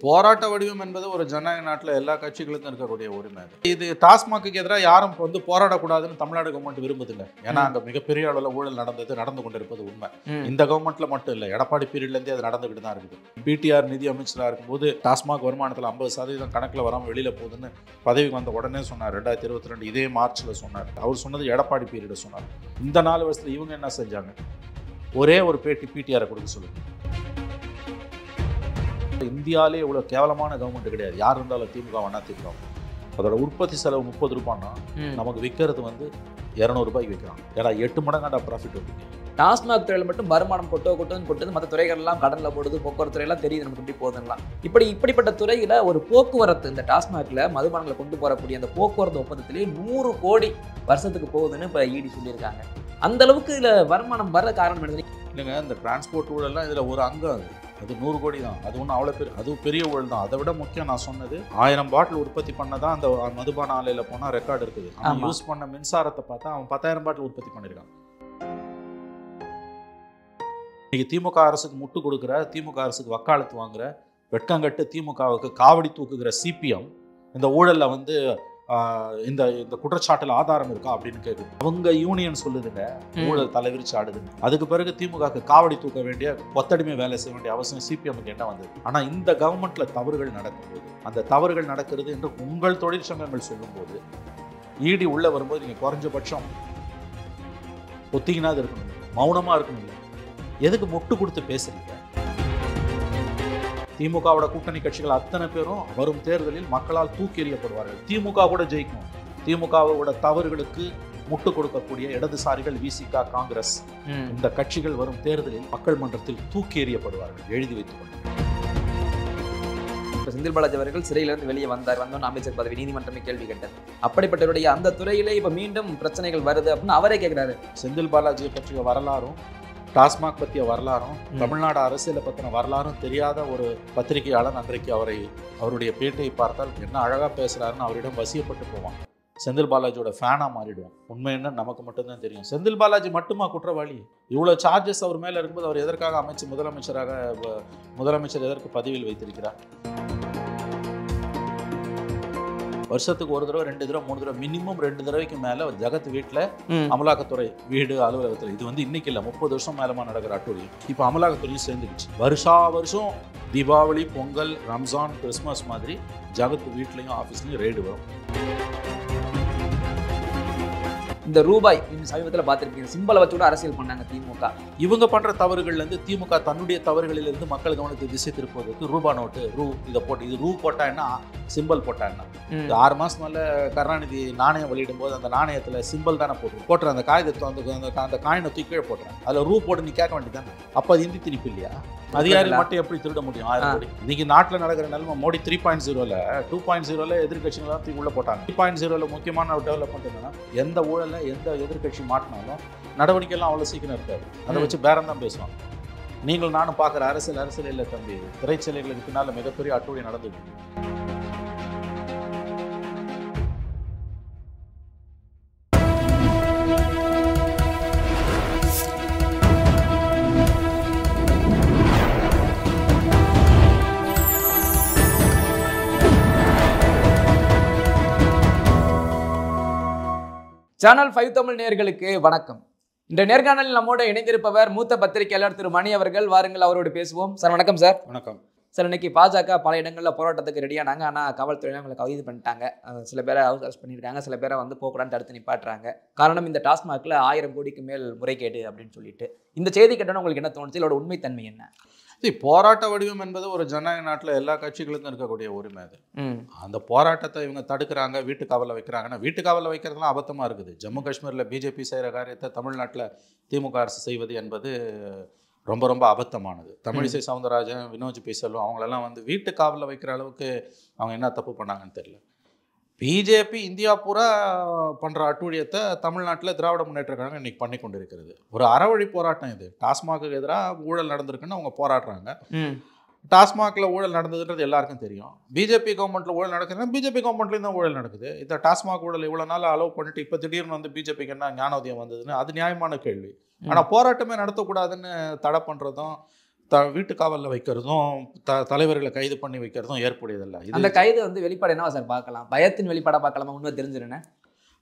போராட்ட வடிவம் என்பது ஒரு ஜனநாயக நாட்டில் எல்லா கட்சிகளுக்கும் இருக்கக்கூடிய உரிமை. இது டாஸ்மாக்கு எதிராக யாரும் வந்து போராடக்கூடாதுன்னு தமிழ்நாடு கவர்மெண்ட் விரும்புதில்லை. ஏன்னா அங்கே மிகப்பெரிய அளவில் ஊழல் நடந்து கொண்டிருப்பது உண்மை. இந்த கவர்மெண்ட்ல மட்டும் இல்லை, எடப்பாடி பீரியட்லேருந்தே அது நடந்துகிட்டு தான் இருக்குது. பிடிஆர் நிதி அமைச்சராக இருக்கும்போது டாஸ்மாக் வருமானத்தில் 50% கணக்கில் வராமல் வெளியில் போகுதுன்னு பதவிக்கு வந்த உடனே சொன்னார். 2022 இதே மார்ச்சில் சொன்னார். அவர் சொன்னது எடப்பாடி பீரியட் சொன்னார். இந்த 4 வருஷத்துல இவங்க என்ன செஞ்சாங்க? ஒரே ஒரு பேட்டி பிடிஆரை கொடுக்க சொல்லுங்க. இந்தியாவிலே இவ்வளோ கேவலமான கவர்மெண்ட் கிடையாது. யார் இருந்தாலும் திமுக வேணா திமுக. அதோட உற்பத்தி செலவு 30 ரூபான்னா நமக்கு விற்கிறது வந்து 200 ரூபாய்க்கு விற்கிறாங்க. ஏன்னா 8 மடங்காண்டா ப்ராஃபிட் வருது. டாஸ்மாக் துறையில் மட்டும் வருமானம் கொட்டுது, மற்ற துறைகள் எல்லாம் கடனில் போடுது, போக்குவரத்து துறையெல்லாம் தெரியுது நமக்கு எப்படி போகுதுலாம். இப்படிப்பட்ட துறையில் ஒரு போக்குவரத்து, இந்த டாஸ்மாகில் மதுபானங்களை கொண்டு போகக்கூடிய அந்த போக்குவரத்து ஒப்பந்தத்திலேயே 100 கோடி வருஷத்துக்கு போகுதுன்னு இப்போ இடி சொல்லியிருக்காங்க. அந்த அளவுக்கு இதில் வருமானம் வர காரணம் என்ன? இல்லைங்க, இந்த டிரான்ஸ்போர்ட் ஊழல்லாம் இதில் ஒரு அங்கம். அது 100 கோடி தான். அது ஒன்றும் அவ்வளோ அதுவும் பெரிய ஊழல் தான். அதை விட முக்கியம் நான் சொன்னது 1000 பாட்டில் உற்பத்தி பண்ணதான் அந்த மதுபான ஆலையில் போனால் ரெக்கார்டு இருக்குது. அவன் யூஸ் பண்ண மின்சாரத்தை பார்த்தா அவன் 10,000 பாட்டில் உற்பத்தி பண்ணியிருக்கான். இன்னைக்கு திமுக அரசுக்கு முட்டு கொடுக்குற, திமுக அரசுக்கு வக்காலத்து வாங்குற, வெட்கங்கட்டு திமுகவுக்கு காவடி தூக்குகிற சிபிஎம் இந்த ஊழலில் வந்து இந்த குற்றச்சாட்டில் ஆதாரம் இருக்கா அப்படின்னு கேட்குது. அவங்க யூனியன் சொல்லுதுங்க ஊழல் தலைவிரிச்சு ஆடுது. அதுக்கு பிறகு திமுகவுக்கு காவடி தூக்க வேண்டிய கொத்தடிமை வேலை செய்ய வேண்டிய அவசியம் சிபிஎம்க்கு என்ன வந்தது? ஆனால் இந்த கவர்மெண்ட்ல தவறுகள் நடக்கும்போது, அந்த தவறுகள் நடக்கிறது என்று உங்கள் தொழிற்சங்கங்கள் சொல்லும்போது, இடி உள்ள வரும்போது நீங்கள் குறைஞ்சபட்சம் ஒத்திக்கினா இருக்கணும், மௌனமா இருக்கணும். எதுக்கு முட்டு கொடுத்து பேசுறீங்க? திமுகவோட கூட்டணி கட்சிகள் அத்தனை பேரும் வரும் தேர்தலில் மக்களால் தூக்கி எறியப்படுவார்கள். திமுக கூட ஜெயிக்கும். திமுகவோட தவறுகளுக்கு முட்டு கொடுக்கக்கூடிய இடதுசாரிகள், விசிக, காங்கிரஸ், இந்த கட்சிகள் வரும் தேர்தலில் மக்கள் மன்றத்தில் தூக்கி எறியப்படுவார்கள். எழுதி வைத்துக் கொண்டு. செந்தில் பாலாஜி அவர்கள் சிறையிலிருந்து வெளியே வந்தோன்னு அமைச்சர் பதவி நீதிமன்றமே கேள்வி கேட்டார். அப்படிப்பட்டவருடைய அந்த துறையிலே இப்ப மீண்டும் பிரச்சனைகள் வருது அப்படின்னு அவரே கேட்கிறாரு. செந்தில் பாலாஜியை பற்றிய வரலாறும், டாஸ்மாக் பற்றிய வரலாறும், தமிழ்நாடு அரசியலை பற்றின வரலாறும் தெரியாத ஒரு பத்திரிகையாளர் அன்றைக்கு அவருடைய பேட்டியை பார்த்தால் என்ன அழகாக பேசுகிறாருன்னு அவரிடம் வசியப்பட்டு போவான். செந்தில் பாலாஜியோட ஃபேனாக மாறிடுவோம். உண்மை என்ன நமக்கு மட்டும்தான் தெரியும். செந்தில் பாலாஜி மட்டுமா குற்றவாளி? இவ்வளோ சார்ஜஸ் அவர் மேலே இருக்கும்போது அவர் எதற்காக முதலமைச்சர் எதற்கு பதவியில் வைத்திருக்கிறார்? வருஷத்துக்கு ஒரு தடவை, 2 தடவை, 3 தடவை, மினிமம் 2 தடவைக்கு மேலே ஜகத் வீட்டில் அமலாக்கத்துறை வீடு அலுவலகத்தில், இது வந்து இன்னைக்கு இல்லை, 30 வருஷம் மேலமா நடக்கிற அட்டூழியம். இப்போ அமலாக்கத்துறையும் சேர்ந்துக்கிச்சு. வருஷம் தீபாவளி, பொங்கல், ரம்ஜான், கிறிஸ்மஸ் மாதிரி ஜகத் வீட்லையும் ஆஃபீஸ்லையும் ரெய்டு வரும். இந்த ரூபாய் சமீபத்தில் பார்த்துருப்பீங்க, சிம்பலை வச்சு கூட அரசியல் பண்ணாங்க திமுக. இவங்க பண்ற தவறுகள்லேருந்து திமுக தன்னுடைய தவறுகளிலிருந்து மக்கள் கவனத்தை திசை திருப்பதற்கு ரூபா நோட்டு, இதை போட்டு, இது ரூ போட்டா என்ன, சிம்பல் போட்டா என்ன? 6 மாசம் மேல கருணாநிதி நாணயம் வெளியிடும் போது அந்த நாணயத்துல சிம்பல் தானே போட்டுற, அந்த காகிதத்தை அந்த காயினை தூக்கி கீழே போட்டுறேன், அதுல ரூ போட்டு நீ கேட்க வேண்டியதானே? அப்ப அது இந்தி திணிப்பு இல்லையா? அதிகாரிகள் மட்டும் எப்படி திருட முடியும் 1000 கோடி? இன்னைக்கு நாட்டில் நடக்கிற நிலைமை, மோடி 3.0ல 2.0ல எதிர்கட்சிகள் தூக்கி உள்ள போட்டாங்க. 3.0ல முக்கியமான டெவலப்மெண்ட் என்னன்னா, எந்த ஊழல எந்த எதிர்கட்சி மாட்டினாலும் நடவடிக்கை எல்லாம் அவ்வளவு சீக்கிரம் இருக்காது. அதை வச்சு பேரம் தான் பேசுவாங்க. நீங்கள் நானும் பார்க்குற அரசியல் இல்லை தம்பி. திரைச்சலைகளுக்கு பின்னால் மிகப்பெரிய அட்டூழியம் நடந்துட்டு இருக்கு. சேனல் 5 தமிழ் நேயர்களுக்கு வணக்கம். இந்த நேர்காணலில் நம்மோட இணைந்திருப்பவர் மூத்த பத்திரிகையாளர் திரு மணி அவர்கள். வாருங்கள், அவரோடு பேசுவோம். சார் வணக்கம். சார் வணக்கம். சார், இன்னைக்கு பாஜக பல இடங்களில் போராட்டத்துக்கு ரெடியானாங்க. ஆனால் காவல்துறையில அவங்களை கைது பண்ணிட்டாங்க. சில பேரை அரெஸ்ட் பண்ணியிருக்காங்க, சில பேரை வந்து போக்கூடாது தடுத்து நிப்பாட்டுறாங்க. காரணம், இந்த டாஸ்மாகில் 1000 கோடிக்கு மேல் முறைகேடு அப்படின்னு சொல்லிட்டு. இந்த செய்தி கேட்டோன்னா உங்களுக்கு என்ன தோணுச்சு? இதோட உண்மைத்தன்மை என்ன? போராட்ட வடிவம் என்பது ஒரு ஜனநாயக நாட்டில் எல்லா கட்சிகளுக்கும் இருக்கக்கூடிய உரிமை. அது அந்த போராட்டத்தை இவங்க தடுக்கிறாங்க, வீட்டு காவலில் வைக்கிறாங்கன்னா, வீட்டு காவலில் வைக்கிறதுலாம் அபத்தமாக இருக்குது. ஜம்மு காஷ்மீரில் பிஜேபி செய்கிற காரியத்தை தமிழ்நாட்டில் திமுக அரசு செய்வது என்பது ரொம்ப ரொம்ப அபத்தமானது. தமிழிசை சவுந்தரராஜன், வினோஜ் பி செல்வம் அவங்களெல்லாம் வந்து வீட்டு காவலில் வைக்கிற அளவுக்கு அவங்க என்ன தப்பு பண்ணாங்கன்னு தெரியல. பிஜேபி இந்தியா பூரா பண்ணுற அட்டூழியத்தை தமிழ்நாட்டில் திராவிட முன்னேற்ற கழகம் இன்றைக்கி பண்ணி கொண்டு இருக்கிறது. ஒரு அறவழி போராட்டம் இது. டாஸ்மாக்கு எதிராக ஊழல் நடந்திருக்குன்னு அவங்க போராடுறாங்க. டாஸ்மாகில் ஊழல் நடந்ததுன்றது எல்லாருக்கும் தெரியும். பிஜேபி கவர்மெண்ட்டில் ஊழல் நடக்குதுன்னா பிஜேபி கவர்மெண்ட்லேயும் தான் ஊழல் நடக்குது. இந்த டாஸ்மாக் ஊழல் இவ்வளோ நாள் அலோவ் பண்ணிட்டு இப்போ திடீர்னு வந்து பிஜேபிக்கு என்ன ஞானோதயம் வந்ததுன்னு அது நியாயமான கேள்வி. ஆனால் போராட்டமே நடத்தக்கூடாதுன்னு தடை பண்ணுறதும், வீட்டு காவலில் வைக்கிறதும் தலைவர்களை கைது பண்ணி வைக்கிறதும் ஏற்புடையதில்லை. அந்த கைது வந்து வெளிப்பாடு என்னவா சார் பார்க்கலாம்? பயத்தின் வெளிப்பாடாக பார்க்கலாமா? உண்மை தெரிஞ்சிருந்தேன்.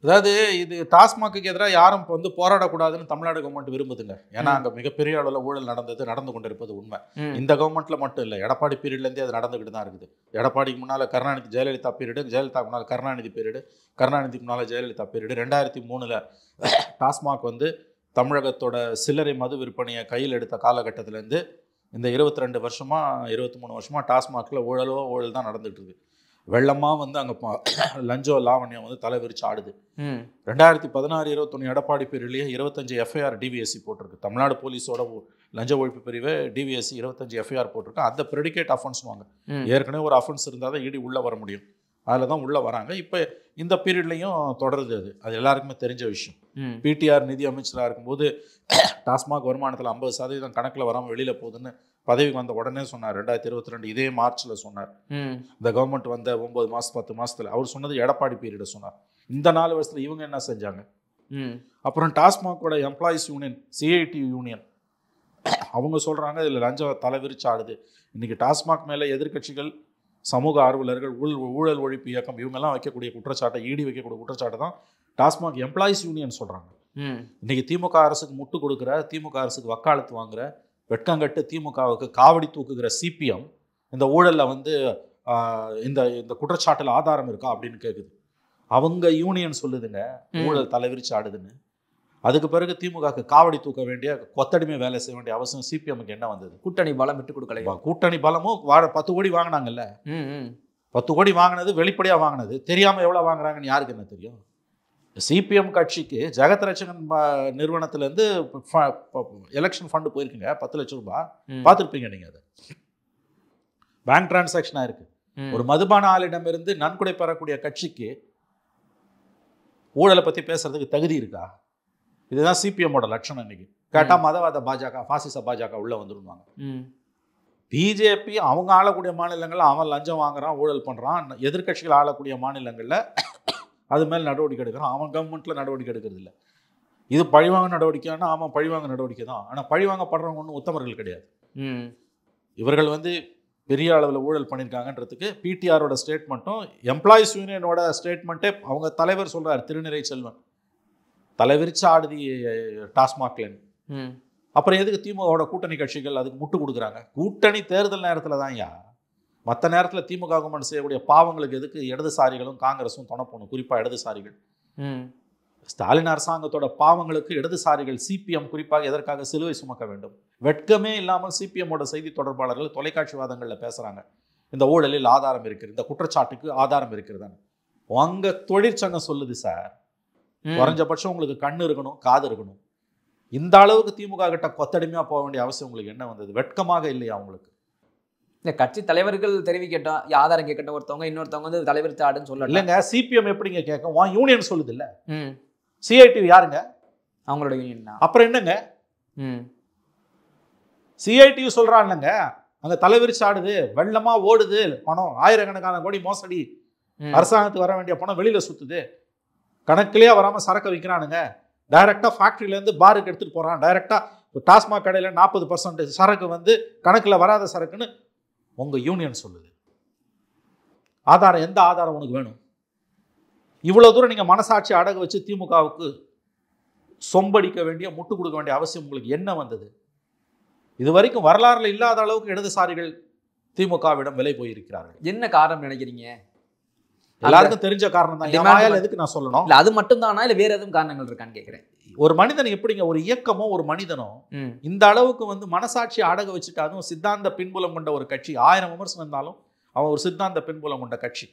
அதாவது இது டாஸ்மாக்கு எதிராக யாரும் இப்போ வந்து போராடக்கூடாதுன்னு தமிழ்நாடு கவர்மெண்ட் விரும்புதுங்க. ஏன்னா அங்கே மிகப்பெரிய அளவில் ஊழல் நடந்து கொண்டிருப்பது உண்மை. இந்த கவர்மெண்ட்டில் மட்டும் இல்லை, எடப்பாடி பீரியட்லேருந்தே அது நடந்துக்கிட்டு தான் இருக்குது. எடப்பாடிக்கு முன்னால் கருணாநிதி ஜெயலலிதா பீரியடு, ஜெயலலிதாக்கு முன்னால் கருணாநிதி பீரியடு, கருணாநிதிக்கு முன்னால் ஜெயலலிதா பீரியடு. 2003 டாஸ்மாக் வந்து தமிழகத்தோட சில்லறை மது விற்பனையை கையில் எடுத்த காலகட்டத்திலேருந்து இந்த 22 வருஷமாக 23 வருஷமாக டாஸ்மாகில் ஊழல் தான் நடந்துகிட்டு இருக்கு. வெள்ளமாக வந்து அங்கே லஞ்சம் லாவண்யம் வந்து தலைவிரிச்சு ஆடுது. 2016-21 எடப்பாடி பீரியட்லேயே 25 எஃப்ஐஆர் டிவிஎஸ்சி போட்டிருக்கு. தமிழ்நாடு போலீஸோட லஞ்ச ஒழிப்பு பிரிவு டிவிஎஸ்சி 25 எஃப்ஐஆர் போட்டிருக்கு. அந்த ப்ரெடிகேட் அஃபென்ஸ்வாங்க. ஏற்கனவே ஒரு அஃபென்ஸ் இருந்தால் தான் இடி உள்ளே வர முடியும். அதில் தான் உள்ளே வராங்க. இப்போ இந்த பீரியட்லையும் தொடருது. அது எல்லாருக்குமே தெரிஞ்ச விஷயம். பிடிஆர் நிதி அமைச்சராக இருக்கும்போது டாஸ்மாக் வருமானத்தில் 50% கணக்கில் வராமல் வெளியில் போகுதுன்னு பதவிக்கு வந்த உடனே சொன்னார். 2022 இதே மார்ச்சில் சொன்னார். இந்த கவர்மெண்ட் வந்த 9 மாதம் 10 மாதத்தில் அவர் சொன்னது எடப்பாடி பீரியடை சொன்னார். இந்த 4 வருஷத்தில் இவங்க என்ன செஞ்சாங்க? அப்புறம் டாஸ்மாகோட எம்ப்ளாயிஸ் யூனியன், சிஐடி யூனியன், அவங்க சொல்கிறாங்க இதில் லஞ்சம் தலைவிரிச்சு ஆடுது. இன்றைக்கி டாஸ்மாக் மேலே எதிர்கட்சிகள், சமூக ஆர்வலர்கள், ஊழல் ஒழிப்பு இயக்கம் இவங்கெல்லாம் வைக்கக்கூடிய குற்றச்சாட்டை, ஈடி வைக்கக்கூடிய குற்றச்சாட்டை தான் டாஸ்மாக் எம்ப்ளாயிஸ் யூனியன் சொல்கிறாங்க. இன்றைக்கி திமுக அரசுக்கு முட்டு கொடுக்குற, திமுக அரசுக்கு வக்காலத்து வாங்குற, வெட்கங்கட்டு திமுகவுக்கு காவடி தூக்குகிற சிபிஎம் இந்த ஊழலில் வந்து இந்த இந்த குற்றச்சாட்டில் ஆதாரம் இருக்கா அப்படின்னு கேட்குது. அவங்க யூனியன் சொல்லுதுங்க ஊழல் தலைவிரிச்சு ஆடுதுன்னு. அதுக்கு பிறகு திமுகவுக்கு காவடி தூக்க வேண்டிய, கொத்தடிமை வேலை செய்ய வேண்டிய அவசியம் சிபிஎம்க்கு என்ன வந்தது? கூட்டணி பலம் விட்டு கொடுக்கல. கூட்டணி பலமும் 10 கோடி வாங்கினாங்கல்ல. 10 கோடி வாங்கினது வெளிப்படையாக வாங்கினது. தெரியாமல் எவ்வளோ வாங்குறாங்கன்னு யாருக்கு என்ன தெரியும்? சிபிஎம் கட்சிக்கு ஜெகத் ரட்சகன் நிறுவனத்திலேருந்து எலெக்ஷன் ஃபண்டு போயிருக்குங்க, 10 லட்சம் ரூபாய். பார்த்துருப்பீங்க நீங்கள். அது பேங்க் டிரான்சாக்ஷனாக இருக்குது. ஒரு மதுபான ஆளிடமிருந்து நன்கொடை பெறக்கூடிய கட்சிக்கு ஊழலை பற்றி பேசுறதுக்கு தகுதி இருக்கா? இதுதான் சிபிஎம்மோட லட்சணம். இன்னைக்கு கேட்டால் மதவாத பாஜக, பாசிச பாஜக உள்ளே வந்துடுவாங்க. பிஜேபி அவங்க ஆளக்கூடிய மாநிலங்களில் அவன் லஞ்சம் வாங்குறான், ஊழல் பண்ணுறான். எதிர்கட்சிகள் ஆளக்கூடிய மாநிலங்களில் அது மேலே நடவடிக்கை எடுக்கிறான். அவன் கவர்மெண்ட்டில் நடவடிக்கை எடுக்கிறது இல்லை. இது பழிவாங்க நடவடிக்கைன்னா ஆமாம் பழிவாங்க நடவடிக்கை தான். ஆனால் பழிவாங்கப்படுறவங்க ஒன்றும் உத்தமர்கள் கிடையாது. இவர்கள் வந்து பெரிய அளவில் ஊழல் பண்ணியிருக்காங்கன்றதுக்கு பிடிஆரோட ஸ்டேட்மெண்ட்டும் எம்ப்ளாயிஸ் யூனியனோட ஸ்டேட்மெண்ட்டே அவங்க தலைவர் சொல்கிறார், திருநிறை செல்வன், தலைவிரிச்சு ஆடுதி டாஸ்மாக்லன்னு. அப்புறம் எதுக்கு திமுகவோட கூட்டணி கட்சிகள் அதுக்கு முட்டு கொடுக்குறாங்க? கூட்டணி தேர்தல் நேரத்தில் தான். மற்ற நேரத்தில் திமுக கவர்மெண்ட் செய்யக்கூடிய பாவங்களுக்கு எதுக்கு இடதுசாரிகளும் காங்கிரஸும் துணை போகணும்? குறிப்பாக இடதுசாரிகள். ஸ்டாலின் அரசாங்கத்தோட பாவங்களுக்கு இடதுசாரிகள், சிபிஎம் குறிப்பாக எதற்காக சிலுவை சுமக்க வேண்டும்? வெட்கமே இல்லாமல் சிபிஎம்மோட செய்தி தொடர்பாளர்கள் தொலைக்காட்சி வாதங்களில் பேசுகிறாங்க, இந்த ஊழலில் ஆதாரம் இருக்கிறது, இந்த குற்றச்சாட்டுக்கு ஆதாரம் இருக்கிறதான்னு. உங்க தொழிற்சங்கம் சொல்லுது சார், குறைஞ்சபட்சம் உங்களுக்கு கண்ணு இருக்கணும், காது இருக்கணும். இந்த அளவுக்கு திமுக கிட்ட கொத்தடிமையாக போக வேண்டிய அவசியம் உங்களுக்கு என்ன வந்தது? வெட்கமாக இல்லையா உங்களுக்கு? இந்த கட்சி தலைவர்கள் தெரிவிக்கட்டும், ஆதாரம் கேட்கட்டும். ஒருத்தவங்க இன்னொருத்தவங்க வந்து தலைவர் தாடுன்னு சொல்லல. இல்லைங்க, சிபிஎம் எப்படிங்க கேட்கும்? யூனியன் சொல்லுது இல்லை. சிஐடி யாருங்க? அவங்களோட யூனியன் தான். அப்புறம் என்னங்க? சிஐடி சொல்றான் இல்லைங்க, அங்க தலைவிரிச்சு ஆடுது, வெள்ளமா ஓடுது பணம், ஆயிரக்கணக்கான கோடி மோசடி, அரசாங்கத்துக்கு வர வேண்டிய பணம் வெளியில சுத்துது, கணக்கிலேயே வராம சரக்கு விற்கிறானுங்க, டைரக்டா ஃபேக்டரியிலேருந்து பாருக்கு எடுத்துட்டு போறான், டைரக்டா டாஸ்மாக் கடையில் 40% சரக்கு வந்து கணக்கில் வராத சரக்குன்னு உங்க யூனியன் சொல்லுது. ஆதாரம், எந்த ஆதாரம் உனக்கு வேணும்? இவ்வளவு தூரம் நீங்க மனசாட்சி அடகு வச்சு திமுகவுக்கு சொம்படிக்க வேண்டிய, முட்டு கொடுக்க வேண்டிய அவசியம் உங்களுக்கு என்ன வந்தது? இது வரைக்கும் வரலாறுல இல்லாத அளவுக்கு இடதுசாரிகள் திமுகவிடம் விலை போயிருக்கிறார்கள். என்ன காரணம் நினைக்கிறீங்க? எல்லாருக்கும் தெரிஞ்ச காரணம் தான். எதுக்கு நான் சொல்லணும்? இல்ல அது மட்டும் தானா, இல்ல வேற எதுவும் காரணங்கள் இருக்கான்னு கேட்கிறேன். ஒரு மனிதன் எப்படிங்க, ஒரு இயக்கமோ ஒரு மனிதனோ இந்த அளவுக்கு வந்து மனசாட்சி அடகு வச்சுட்டு, அதுவும் சித்தாந்த பின்புலம் கொண்ட ஒரு கட்சி, 1000 விமர்சனம் இருந்தாலும் அவன் ஒரு சித்தாந்த பின்புலம் கொண்ட கட்சி,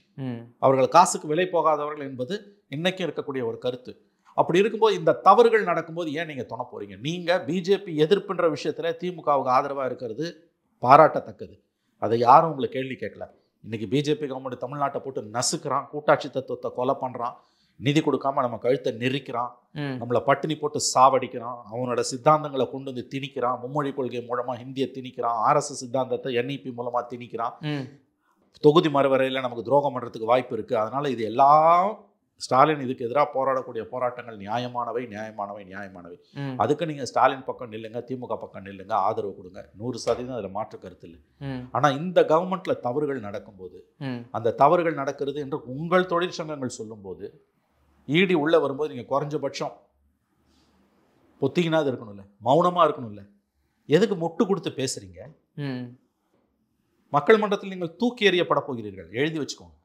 அவர்கள் காசுக்கு விலை போகாதவர்கள் என்பது இன்னைக்கு இருக்கக்கூடிய ஒரு கருத்து. அப்படி இருக்கும்போது இந்த தவறுகள் நடக்கும்போது ஏன் நீங்க துணை போறீங்க? நீங்க பிஜேபி எதிர்ப்புன்ற விஷயத்துல திமுகவுக்கு ஆதரவா இருக்கிறது பாராட்டத்தக்கது. அதை யாரும் உங்களை கேள்வி கேட்கல. இன்னைக்கு பிஜேபி கவர்மெண்ட் தமிழ்நாட்டை போட்டு நசுக்கிறான், கூட்டாட்சி தத்துவத்தை கொலை பண்றான், நிதி கொடுக்காம நம்ம கழுத்தை நெரிக்கிறான், நம்மளை பட்டினி போட்டு சாவடிக்கிறான், அவனோட சித்தாந்தங்களை கொண்டு வந்து திணிக்கிறான், மும்மொழி கொள்கை மூலமா ஹிந்தியை திணிக்கிறான், RSS சித்தாந்தத்தை NEP மூலமா திணிக்கிறான், தொகுதி மறுவரையில் நமக்கு துரோகம் பண்ணுறதுக்கு வாய்ப்பு இருக்குது. அதனால் இது எல்லாம் ஸ்டாலின் இதுக்கு எதிராக போராடக்கூடிய போராட்டங்கள் நியாயமானவை. அதுக்கு நீங்கள் ஸ்டாலின் பக்கம் நில்லுங்க, திமுக பக்கம் நில்லுங்க, ஆதரவு கொடுங்க, 100% அதில் மாற்று கருத்து இல்லை. ஆனால் இந்த கவர்மெண்ட்டில் தவறுகள் நடக்கும்போது, அந்த தவறுகள் நடக்கிறது என்று உங்கள் தொழிற்சங்கங்கள் சொல்லும்போது, ஈடி உள்ளே வரும்போது நீங்கள் குறைஞ்சபட்சம் பொத்திக்கினாது இருக்கணும்ல, மௌனமாக இருக்கணும்ல. எதுக்கு முட்டு கொடுத்து பேசுறீங்க? மக்கள் மன்றத்தில் நீங்கள் தூக்கி எறியப்பட போகிறீர்கள், எழுதி வச்சுக்கோங்க.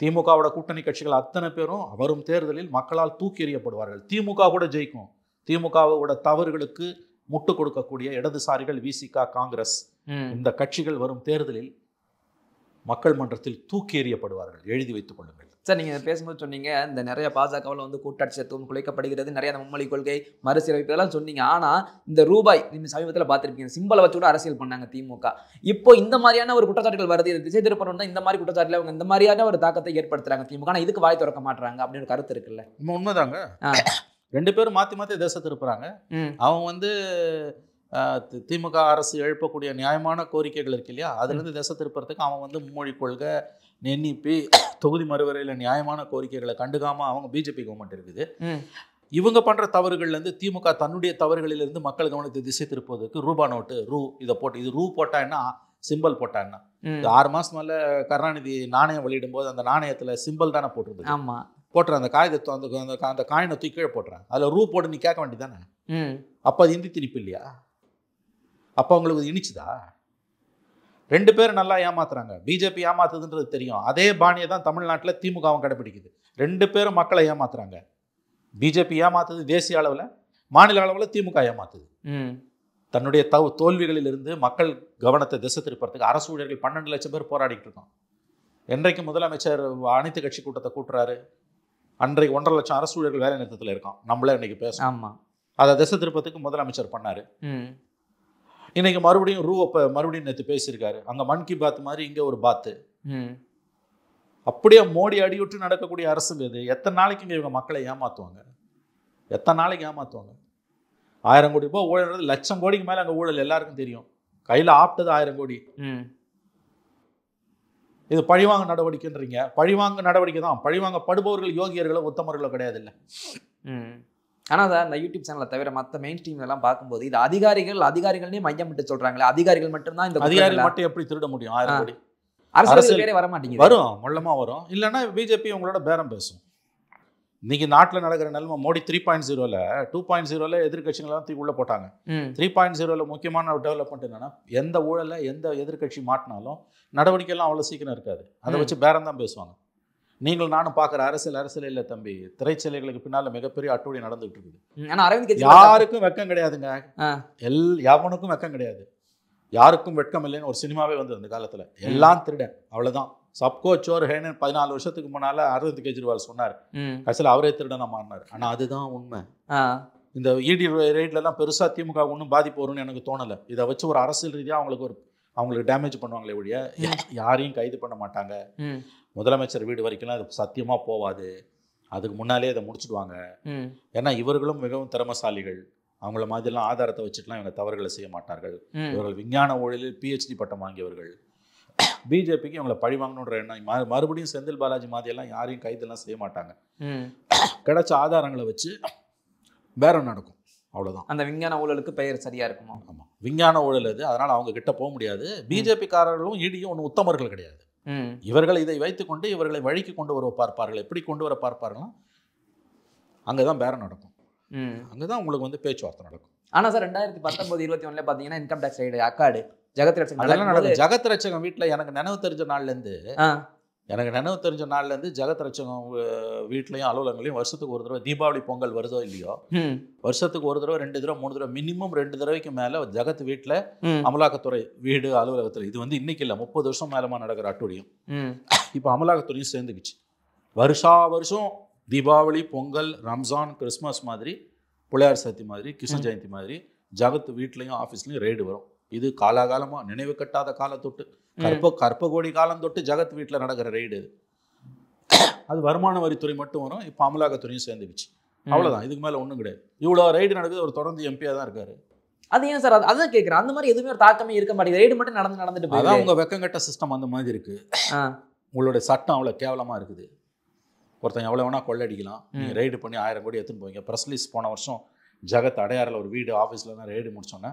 திமுகவோட கூட்டணி கட்சிகள் அத்தனை பேரும் வரும் தேர்தலில் மக்களால் தூக்கி எறியப்படுவார்கள். திமுக கூட ஜெயிக்கும். திமுகவோட தவறுகளுக்கு முட்டு கொடுக்கக்கூடிய இடதுசாரிகள், விசிக, காங்கிரஸ், இந்த கட்சிகள் வரும் தேர்தலில் மக்கள் மன்றத்தில் தூக்கி எறியப்படுவார்கள், எழுதி வைத்துக் கொள்ளுங்கள். சார், நீங்கள் பேசும்போது சொன்னீங்க இந்த நிறைய பாஜகவில் வந்து கூட்டாட்சி தத்துவம் குலைக்கப்படுகிறது, நிறைய மும்மொழி கொள்கை, மறுசீரமைப்பு இதெல்லாம் சொன்னீங்க. ஆனால் இந்த ரூபாய் நீங்கள் சமீபத்தில் பார்த்துருப்பீங்க, சிம்பலை வச்சு கூட அரசியல் பண்ணாங்க திமுக. இப்போ இந்த மாதிரியான ஒரு குற்றச்சாட்டுகள் வருது, இது திசை திருப்பணும் தான் இந்த மாதிரி குற்றச்சாட்டில் அவங்க இந்த மாதிரியான ஒரு தாக்கத்தை ஏற்படுத்துறாங்க திமுக. ஆனால் இதுக்கு வாய் திறக்க மாட்டாங்க அப்படின்னு கருத்து இருக்குல்ல? உண்மைதாங்க. 2 பேரும் மாற்றி தேச திருப்புறாங்க. அவங்க வந்து திமுக அரசு எழுப்பக்கூடிய நியாயமான கோரிக்கைகள் இருக்கு இல்லையா, அதுலேருந்து திசை திருப்புறதுக்கு அவன் வந்து மும்மொழி கொள்கை, NEP, தொகுதி மறுவரையில் நியாயமான கோரிக்கைகளை கண்டுக்காமல் அவங்க பிஜேபி கவர்மெண்ட் இருக்குது. இவங்க பண்ணுற தவறுகள்லேருந்து திமுக தன்னுடைய தவறுகளிலிருந்து மக்கள் கவனத்தை திசை திருப்புவதற்கு ரூபா நோட்டு, இது போட்டு, இது ரூ போட்டா என்ன, சிம்பிள் போட்டா என்ன. 6 மாதம் மேலே கருணாநிதி நாணயம் வெளியிடும் போது அந்த நாணயத்தில் சிம்பிள் தானே போட்டுருது. ஆமாம், போட்டுற அந்த காகிதத்தை அந்த காயினை தூக்கி கீழே போட்டுறேன், அதில் ரூ போட்டு நீ கேட்க வேண்டியதானே. அப்போ அது இந்தி திணிப்பு இல்லையா? அப்போ அவங்களுக்கு இனிச்சுதா? 2 பேரும் நல்லா ஏமாத்துறாங்க. பிஜேபி ஏமாத்துதுன்றது தெரியும். அதே பாணியை தான் தமிழ்நாட்டில் திமுகவும் கடைபிடிக்குது. 2 பேரும் மக்களை ஏமாத்துறாங்க. பிஜேபி ஏமாத்துது தேசிய அளவில், மாநில அளவில் திமுக ஏமாத்துது. தன்னுடைய தோல்விகளிலிருந்து மக்கள் கவனத்தை திசை திருப்பறதுக்கு அரசு ஊழியர்கள் 12 லட்சம் பேர் போராடிட்டு இருக்கோம். என்றைக்கு முதலமைச்சர் அனைத்து கட்சி கூட்டத்தை கூட்டுறாரு, அன்றைக்கு 1.5 லட்சம் அரசு ஊழியர்கள் வேலை நிறுத்தத்தில் இருக்கான். நம்மளே இன்னைக்கு பேசணும். ஆமாம், அதை திசை திருப்பத்துக்கு முதலமைச்சர் பண்ணாரு. இன்னைக்கு மறுபடியும் மறுபடியும் நேற்று பேசியிருக்காரு. அங்கே மன் கி பாத் மாதிரி இங்கே ஒரு பாத்து. அப்படியே மோடி அடியுற்று நடக்கக்கூடிய அரசு இது. எத்தனை நாளைக்கு இங்கே இவங்க மக்களை ஏமாத்துவாங்க? எத்தனை நாளைக்கு ஏமாத்துவாங்க? 1000 கோடி ரூபாய் ஊழல், லட்சம் கோடிக்கு மேலே அங்கே ஊழல் எல்லாருக்கும் தெரியும். கையில் ஆப்டது 1000 கோடி. இது பழிவாங்க நடவடிக்கைன்றீங்க. பழிவாங்க நடவடிக்கை தான். பழிவாங்கப்படுபவர்கள் யோகியர்களோ உத்தமர்களோ கிடையாது இல்லை. ஆனால் சார், இந்த யூடியூப் சேனலை தவிர மற்ற மெயின் ஸ்ட்ரீம் எல்லாம் பார்க்கும்போது இது அதிகாரிகள்னே மையம் விட்டு சொல்றாங்களே, அதிகாரிகள் மட்டும்தான் இந்த அதிகாரிகள் மட்டும் எப்படி திருட முடியும் 1000 கோடி? அரசியல் பேரே வர மாட்டேங்குது. வரும், மொல்லமா வரும். இல்லைன்னா பிஜேபி உங்களோட பேரம் பேசும். இன்னைக்கு நாட்டில் நடக்கிற நிலைமை, மோடி 3.0ல 2.0ல எதிர்கட்சிகளெல்லாம் தூக்கி உள்ள போட்டாங்க. 3.0ல முக்கியமான டெவலப்மெண்ட் என்னன்னா, எந்த ஊழல எந்த எதிர்கட்சி மாட்டினாலும் நடவடிக்கைலாம் அவ்வளோ சீக்கிரம் இருக்காது. அதை வச்சு பேரம் தான் பேசுவாங்க. நீங்கள் நானும் பார்க்குற அரசியல் இல்லை தம்பி. திரைச்சலைகளுக்கு பின்னால் மிகப்பெரிய அட்டூழி நடந்துகிட்டு இருக்குது. யாருக்கும் வெக்கம் கிடையாதுங்க. எவனுக்கும் வெக்கம் கிடையாது. யாருக்கும் வெட்கம் இல்லைன்னு ஒரு சினிமாவே வந்தது அந்த காலத்தில். எல்லாம் திருடன், அவ்வளோதான். சப்கோ சோர் ஹேன்னு 14 வருஷத்துக்கு முன்னால் அரவிந்த் கெஜ்ரிவால் சொன்னார். கடைசியில் அவரே திருடனா மாறினார். ஆனால் அதுதான் உண்மை. இந்த இடி ரெய்ட்லலாம் பெருசாக திமுக ஒன்றும் பாதிப்பு வரும்னு எனக்கு தோணலை. இதை வச்சு ஒரு அரசியல் ரீதியாக அவங்களுக்கு டேமேஜ் பண்ணுவாங்களே ஒழிய யாரையும் கைது பண்ண மாட்டாங்க. முதலமைச்சர் வீடு வரைக்கும்லாம் அது சத்தியமாக போவாது. அதுக்கு முன்னாலே இதை முடிச்சுடுவாங்க. ஏன்னா இவர்களும் மிகவும் திறமசாலிகள். அவங்கள மாதிரிலாம் ஆதாரத்தை வச்சுட்டுலாம் இவங்க தவறுகளை செய்ய மாட்டார்கள். இவர்கள் விஞ்ஞான ஊழலில் PhD பட்டம் வாங்கியவர்கள். பிஜேபிக்கு இவங்களை பழி வாங்கணுன்ற எண்ணம். மறுபடியும் செந்தில் பாலாஜி மாதிரியெல்லாம் யாரையும் கைதெல்லாம் செய்ய மாட்டாங்க. கிடைச்ச ஆதாரங்களை வச்சு பேரம் நடக்கும், அவ்வளோதான். அந்த விஞ்ஞான ஊழலுக்கு பெயர் சரியா இருக்குமா? ஆமாம், விஞ்ஞான ஊழல் அது. அதனால் அவங்க கிட்ட போக முடியாது. பிஜேபிக்காரர்களும் ஈடியும் ஒன்றும் உத்தமர்கள் கிடையாது. இவர்கள் இதை வைத்துக்கொண்டு இவர்களை வழிக்கு கொண்டு வர பார்ப்பார்கள். எப்படி கொண்டு வர பார்ப்பார்கள்னா, அங்கே தான் பேரம் நடக்கும். அங்கே தான் உங்களுக்கு வந்து பேச்சுவார்த்தை நடக்கும். ஆனால் சார் 2019-21 பார்த்தீங்கன்னா இன்கம் டேக்ஸ் ரைடு, அக்காடு, ஜெகத் ரட்சகம் அதெல்லாம் நடக்கும். ஜெகத் ரட்சகம் வீட்டில் எனக்கு நினைவு தெரிஞ்ச நாள்லேருந்து ஜெகத் ரட்சகம் வீட்லையும் அலுவலகங்களையும் வருஷத்துக்கு ஒரு தடவை, தீபாவளி பொங்கல் வருதோ இல்லையோ, வருஷத்துக்கு ஒரு தடவை 2 தடவை 3 தடவை மினிமம் 2 தடவைக்கு மேலே ஜெகத் வீட்டில் அமலாக்கத்துறை வீடு அலுவலகத்தில், இது வந்து இன்னைக்கு இல்லை 30 வருஷம் மேலமா நடக்கிற அட்டூழியம். இப்போ அமலாக்கத்துறையும் சேர்ந்துக்குச்சு. வருஷம் தீபாவளி, பொங்கல், ரம்ஜான், கிறிஸ்மஸ் மாதிரி, பிள்ளையார் சதுர்த்தி மாதிரி, கிருஷ்ண ஜெயந்தி மாதிரி ஜெகத் வீட்லையும் ஆஃபீஸ்லையும் ரெய்டு வரும். இது காலாகாலமாக நினைவு கட்டாத காலம் தொட்டு, கற்ப கோடி காலம் தொட்டு ஜெகத் வீட்டில் நடக்கிற ரெய்டு. அது வருமான வரித்துறை மட்டும் வரும். இப்போ அமலாக்கத்துறையும் சேர்ந்துக்குச்சு. அவ்வளோதான், இதுக்கு மேலே ஒன்றும் கிடையாது. இவ்வளோ ரைடு நடக்குது. ஒரு தொடர்ந்து எம்பியாக தான் இருக்காரு. அது ஏன் சார்? அதான் கேட்குறேன். அந்த மாதிரி எதுவுமே ஒரு தாக்கமே இருக்க மாட்டேங்குது. ரைடு மட்டும் நடந்துட்டு போகுது. உங்கள் வெக்கங்கட்ட சிஸ்டம் அந்த மாதிரி இருக்குது. உங்களுடைய சட்டம் அவ்வளோ கேவலமாக இருக்குது. ஒருத்தன் எவ்வளோ வேணால் கொள்ளடிக்கலாம். நீங்கள் ரைடு பண்ணி 1000 கோடி எடுத்துன்னு போவீங்க. ப்ரெஸ் ரிலீஸ் போன வருஷம் ஜகத் அடையாறில் ஒரு வீடு ஆஃபீஸ்லாம் ரைடு முடிச்சோன்னே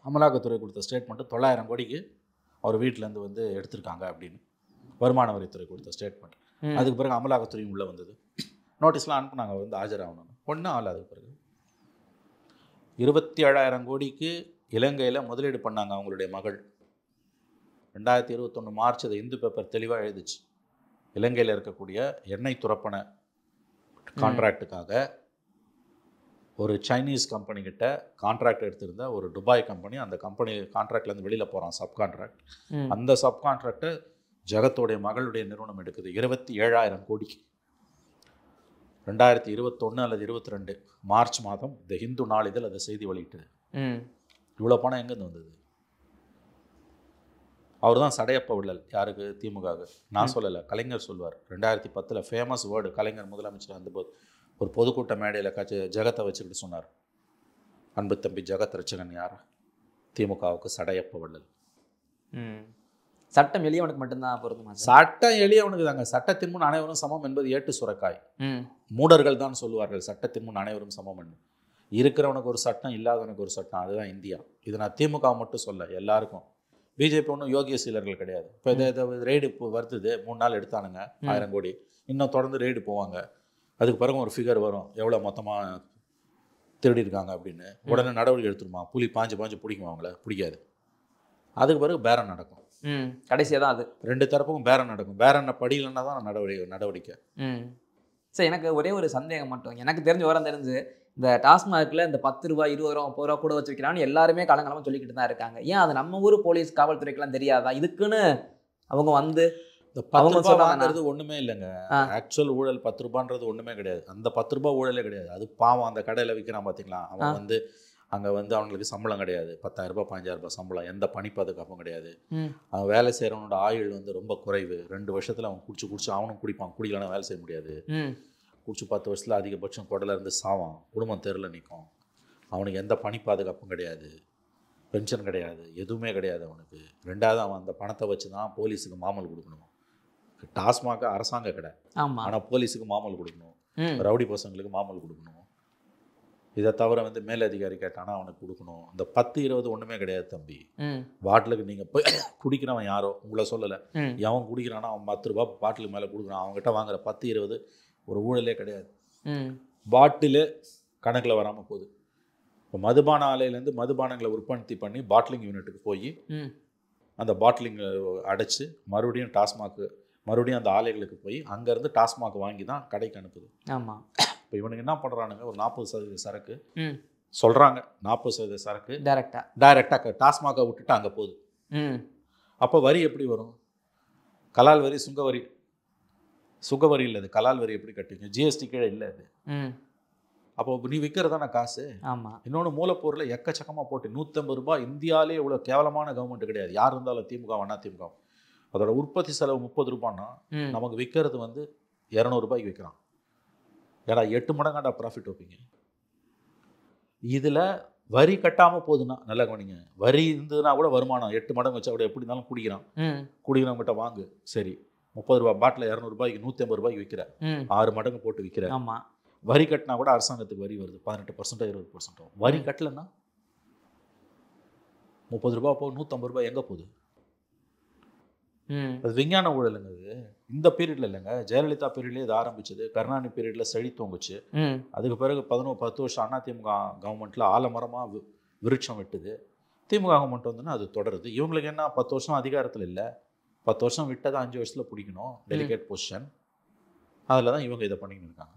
அமலாக்கத்துறை கொடுத்த ஸ்டேட்மெண்ட்டு 900 கோடிக்கு அவர் வீட்டிலேருந்து வந்து எடுத்திருக்காங்க அப்படின்னு வருமான வரித்துறை கொடுத்த ஸ்டேட்மெண்ட். அதுக்கு பிறகு அமலாக்கத்துறையும் உள்ளே வந்தது. நோட்டீஸ்லாம் அனுப்புனாங்க வந்து ஆஜராகணும்னு. ஒன்றும் ஆள். அதுக்கு பிறகு 27,000 கோடிக்கு இலங்கையில் முதலீடு பண்ணாங்க அவங்களுடைய மகள். 2021 மார்ச் அதை இந்து பேப்பர் தெளிவாக எழுதிச்சு. இலங்கையில் இருக்கக்கூடிய எண்ணெய் துறப்பன கான்ட்ராக்டுக்காக ஒரு சைனீஸ் கம்பெனி கிட்ட கான்ட்ராக்ட் எடுத்திருந்த ஒரு துபாய் கம்பெனி, அந்த கம்பெனி கான்ட்ராக்ட்லேருந்து வெளியில் போகிறான் சப் கான்ட்ராக்ட். அந்த சப் கான்ட்ராக்டை ஜகத்தோடைய மகளுடைய நிறுவனம் எடுக்குது 27,000 கோடிக்கு. 2021 அல்லது 22 மார்ச் மாதம் த ஹிந்து நாளிதழ் அதை செய்தி வெளியிட்டது. இவ்வளோ பணம் எங்கேருந்து வந்தது? அவர் தான் சடையப்ப விடல். யாருக்கு? திமுகவுக்கு. நான் சொல்லலை, கலைஞர் சொல்வார். 2010 ஃபேமஸ் வேர்டு கலைஞர் முதலமைச்சர் வந்தபோது ஒரு பொதுக்கூட்ட மேடையில் ஜெகத்தை வச்சுக்கிட்டு சொன்னார், அன்பு தம்பி ஜெகத் ரட்சகன் யார்? திமுகவுக்கு சடையப்ப விடல். சட்டம் எளியவனுக்கு மட்டும்தான் பொருந்துமா? சட்டம் எளியவனுக்கு தாங்க. சட்டத்தின் முன் அனைவரும் சமம் என்பது ஏட்டு சுரக்காய். மூடர்கள் தான் சொல்லுவார்கள் சட்டத்தின் முன் அனைவரும் சமம் என்று. இருக்கிறவனுக்கு ஒரு சட்டம், இல்லாதவனுக்கு ஒரு சட்டம். அதுதான் இந்தியா. இது நான் திமுக மட்டும் சொல்ல, எல்லாருக்கும். பிஜேபி ஒன்றும் யோகிய சீலர்கள் கிடையாது. இப்போ இதை ரெய்டு இப்போ வருது, 3 நாள் எடுத்தானுங்க 1000 கோடி. இன்னும் தொடர்ந்து ரெய்டு போவாங்க. அதுக்கு பிறகு ஒரு ஃபிகர் வரும் எவ்வளோ மொத்தமாக திருடி இருக்காங்க அப்படின்னு. உடனே நடவடிக்கை எடுத்துருமா? புலி பாஞ்சு பிடிக்குமா? அவங்கள பிடிக்காது. அதுக்கு பிறகு பேரம் நடக்கும். கடைசியாக தான் அது 2 தரப்புக்கும் பேரம் நடக்கும். பேரம் படியிலன்னா தான் நடவடிக்கை. சரி, எனக்கு ஒரே ஒரு சந்தேகம் மட்டும். எனக்கு தெரிஞ்ச விவரம் தெரிஞ்சு இந்த டாஸ்மாகில் இந்த 10 ரூபா 20 ரூபா 30 ரூபா கூட வச்சு வைக்கிறான்னு எல்லாருமே காலங்காலமாக சொல்லிக்கிட்டு தான் இருக்காங்க. ஏன் அது நம்ம ஊர் போலீஸ் காவல்துறைக்கெல்லாம் தெரியாதா? இதுக்குன்னு அவங்க வந்து இந்த 10 ரூபாங்கிறது ஒன்றுமே இல்லைங்க. ஆக்சுவல் ஊழல் 10 ரூபான்றது ஒன்றுமே கிடையாது. அந்த 10 ரூபா ஊழலே கிடையாது. அது பாவம் அந்த கடையில் விற்கிறான் பார்த்தீங்களா, அவன் வந்து அங்கே வந்து அவங்களுக்கு சம்பளம் கிடையாது. 10,000 ரூபாய் 15,000 ரூபாய் சம்பளம். எந்த பணி பாதுகாப்பும் கிடையாது. அவன் வேலை செய்கிறவனோட ஆயுள் வந்து ரொம்ப குறைவு. 2 வருஷத்தில் அவன் குடிச்சு அவனும் குடிப்பான். குடிக்கலன்னா வேலை செய்ய முடியாது. குடிச்சு 10 வருஷத்தில் அதிகபட்சம் குடல இருந்து சாவான். குடும்பம் தெருவில் நிற்கும். அவனுக்கு எந்த பணி பாதுகாப்பும் கிடையாது, பென்ஷன் கிடையாது, எதுவுமே கிடையாது அவனுக்கு. 2வது அவன் அந்த பணத்தை வச்சு தான் போலீஸுக்கு மாமல் கொடுக்கணும். டாஸ்மாக அரசாங்க கடை, ஆனால் போலீஸுக்கு மாமல் கொடுக்கணும், ரவுடி பசங்களுக்கு மாமல் கொடுக்கணும். இதை தவிர வந்து மேலதிகாரி கேட்டானா அவனுக்கு கொடுக்கணும். அந்த 10-20 ஒன்றுமே கிடையாது தம்பி. பாட்டிலுக்கு நீங்கள் போய் குடிக்கிறவன் யாரோ உங்களை சொல்லலை, எவன் குடிக்கிறானா அவன் 10 ரூபா பாட்டிலுக்கு மேலே கொடுக்குறான். அவங்ககிட்ட வாங்குற 10-20 ஒரு ஊழலே கிடையாது. பாட்டிலு கணக்கில் வராமல் போகுது. இப்போ மதுபான ஆலையிலேருந்து மதுபானங்களை உற்பத்தி பண்ணி பாட்டிலிங் யூனிட்டுக்கு போய் அந்த பாட்டிலிங் அடைச்சி மறுபடியும் டாஸ்மாக்கு மறுபடியும் அந்த ஆலைகளுக்கு போய் அங்கேருந்து டாஸ்மாக் வாங்கி தான் கடைக்கு அனுப்புது. ஆமாம். இப்போ இவனுக்கு என்ன பண்ணுறானுங்க, ஒரு 40% சரக்கு சொல்கிறாங்க, 40% சரக்கு டைரெக்டாக டாஸ்மாகை விட்டுட்டு அங்கே போகுது. அப்போ வரி எப்படி வரும்? கலால் வரி, சுங்கவரி இல்லை, அது கலால் வரி எப்படி கட்டுவீங்க? ஜிஎஸ்டி கீழே இல்லை அது. அப்போ நீ விற்கிறதான காசு. இன்னொன்று மூலப்பொருளை எக்கச்சக்கமாக போட்டு 150 ரூபாய். இந்தியாவிலே இவ்வளோ கேவலமான கவர்மெண்ட் கிடையாது. யார் இருந்தாலும் திமுக அண்ணா திமுக. அதோட உற்பத்தி செலவு 30 ரூபான்னா நமக்கு விற்கிறது வந்து 200 ரூபாய்க்கு விற்கிறான். ஏடா 8 மடங்காண்டா ப்ராஃபிட் வைப்பீங்க. இதில் வரி கட்டாமல் போகுதுன்னா நல்லா கவனிங்க. வரி இருந்ததுன்னா கூட வருமானம் 8 மடங்கு வச்சா கூட எப்படி இருந்தாலும் குடிக்கிறவங்ககிட்ட வாங்கு. சரி, 30 ரூபாய் பாட்டில் 200 ரூபாய்க்கு 150 ரூபாய்க்கு விற்கிற, 6 மடங்கு போட்டு விற்கிற. வரி கட்டினா கூட அரசாங்கத்துக்கு வரி வருது 18% 20%. வரி கட்டலைன்னா 30 ரூபாய் போகும், 150 ரூபாய் எங்கே போகுது? அது விஞ்ஞான ஊழலுங்க. அது இந்த பீரியட்ல இல்லைங்க, ஜெயலலிதா பீரியட்லேயே இது ஆரம்பிச்சது. கருணாநிதி பீரியட்ல செழி தோங்குச்சு. அதுக்கு பிறகு 10 வருஷம் அதிமுக கவர்மெண்ட்ல ஆலமரமாக விருட்சம் விட்டுது. திமுக கவர்மெண்ட் வந்துன்னா அது தொடருது. இவங்களுக்கு என்ன 10 வருஷம் அதிகாரத்தில் இல்லை, 10 வருஷம் விட்டதை 5 வருஷத்தில் பிடிக்கணும், டெலிகேட் பொசிஷன். அதில் தான் இவங்க இதை பண்ணிக்கிட்டு இருக்காங்க.